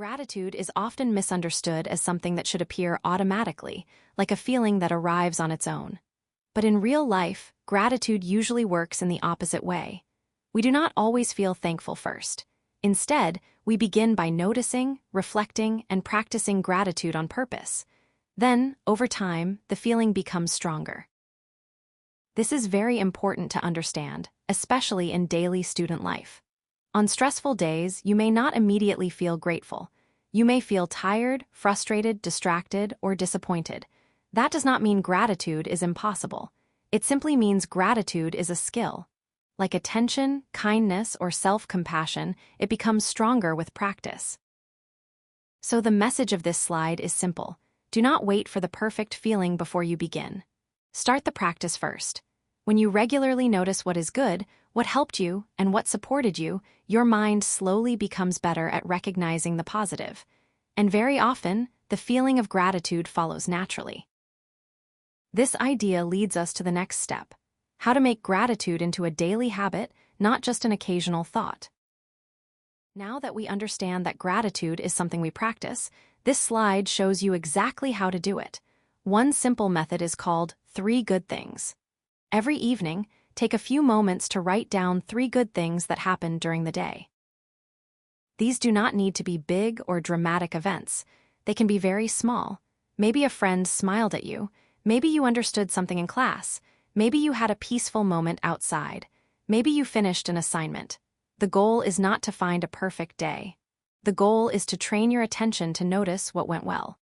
Gratitude is often misunderstood as something that should appear automatically, like a feeling that arrives on its own. But in real life, gratitude usually works in the opposite way. We do not always feel thankful first. Instead, we begin by noticing, reflecting, and practicing gratitude on purpose. Then, over time, the feeling becomes stronger. This is very important to understand, especially in daily student life. On stressful days, you may not immediately feel grateful. You may feel tired, frustrated, distracted, or disappointed. That does not mean gratitude is impossible. It simply means gratitude is a skill. Like attention, kindness, or self-compassion, it becomes stronger with practice. So the message of this slide is simple. Do not wait for the perfect feeling before you begin. Start the practice first. When you regularly notice what is good, what helped you, and what supported you, your mind slowly becomes better at recognizing the positive. And very often, the feeling of gratitude follows naturally. This idea leads us to the next step: how to make gratitude into a daily habit, not just an occasional thought. Now that we understand that gratitude is something we practice, this slide shows you exactly how to do it. One simple method is called 3 good things. Every evening, take a few moments to write down 3 good things that happened during the day. These do not need to be big or dramatic events. They can be very small. Maybe a friend smiled at you. Maybe you understood something in class. Maybe you had a peaceful moment outside. Maybe you finished an assignment. The goal is not to find a perfect day. The goal is to train your attention to notice what went well.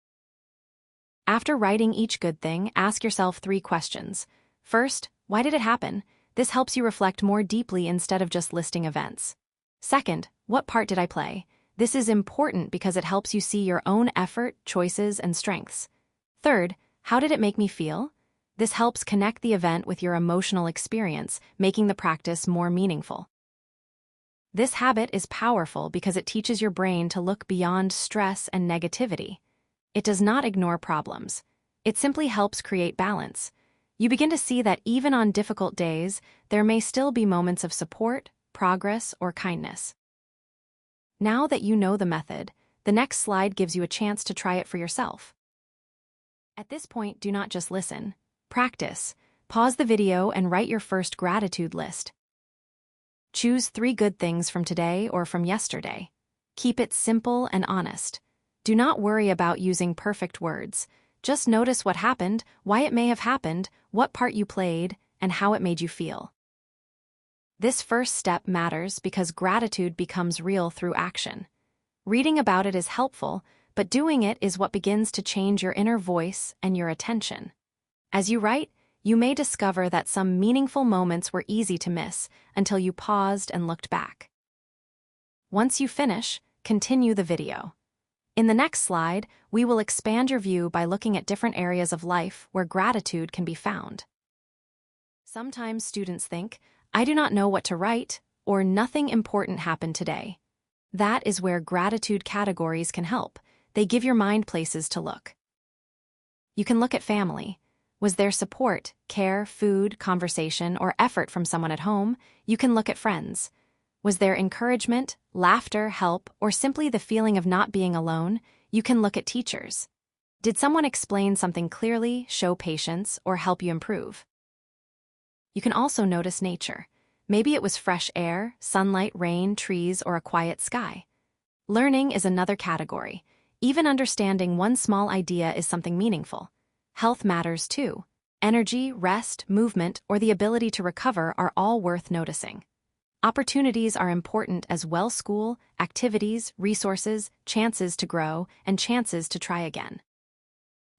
After writing each good thing, ask yourself 3 questions. First, why did it happen? This helps you reflect more deeply instead of just listing events. Second, what part did I play? This is important because it helps you see your own effort, choices, and strengths. Third, how did it make me feel? This helps connect the event with your emotional experience, making the practice more meaningful. This habit is powerful because it teaches your brain to look beyond stress and negativity. It does not ignore problems. It simply helps create balance. You begin to see that even on difficult days, there may still be moments of support, progress, or kindness. Now that you know the method, the next slide gives you a chance to try it for yourself. At this point, do not just listen. Practice. Pause the video and write your first gratitude list. Choose 3 good things from today or from yesterday. Keep it simple and honest. Do not worry about using perfect words. Just notice what happened, why it may have happened, what part you played, and how it made you feel. This first step matters because gratitude becomes real through action. Reading about it is helpful, but doing it is what begins to change your inner voice and your attention. As you write, you may discover that some meaningful moments were easy to miss until you paused and looked back. Once you finish, continue the video. In the next slide, we will expand your view by looking at different areas of life where gratitude can be found. Sometimes students think, I do not know what to write, or nothing important happened today. That is where gratitude categories can help. They give your mind places to look. You can look at family. Was there support, care, food, conversation, or effort from someone at home? You can look at friends. Was there encouragement, laughter, help, or simply the feeling of not being alone? You can look at teachers. Did someone explain something clearly, show patience, or help you improve? You can also notice nature. Maybe it was fresh air, sunlight, rain, trees, or a quiet sky. Learning is another category. Even understanding one small idea is something meaningful. Health matters too. Energy, rest, movement, or the ability to recover are all worth noticing. Opportunities are important as well: school, activities, resources, chances to grow, and chances to try again.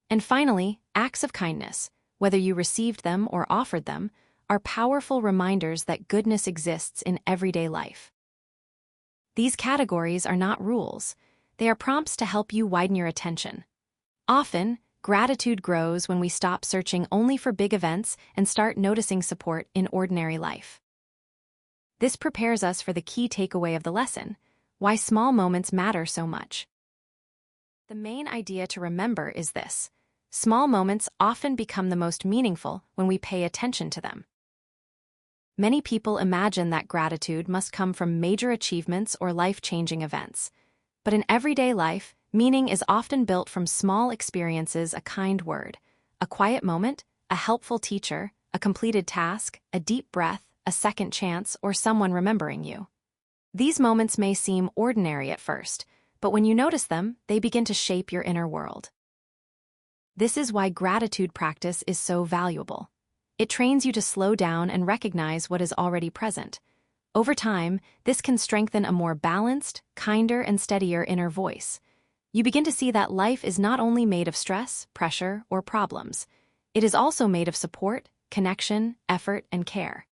And finally, acts of kindness, whether you received them or offered them, are powerful reminders that goodness exists in everyday life. These categories are not rules. They are prompts to help you widen your attention. Often, gratitude grows when we stop searching only for big events and start noticing support in ordinary life. This prepares us for the key takeaway of the lesson: why small moments matter so much. The main idea to remember is this: small moments often become the most meaningful when we pay attention to them. Many people imagine that gratitude must come from major achievements or life-changing events. But in everyday life, meaning is often built from small experiences, a kind word, a quiet moment, a helpful teacher, a completed task, a deep breath, a second chance, or someone remembering you. These moments may seem ordinary at first, but when you notice them, they begin to shape your inner world. This is why gratitude practice is so valuable. It trains you to slow down and recognize what is already present. Over time, this can strengthen a more balanced, kinder, and steadier inner voice. You begin to see that life is not only made of stress, pressure, or problems. It is also made of support, connection, effort, and care.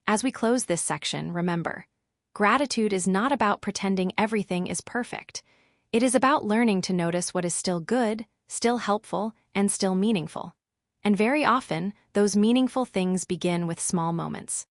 As we close this section, remember, gratitude is not about pretending everything is perfect. It is about learning to notice what is still good, still helpful, and still meaningful. And very often, those meaningful things begin with small moments.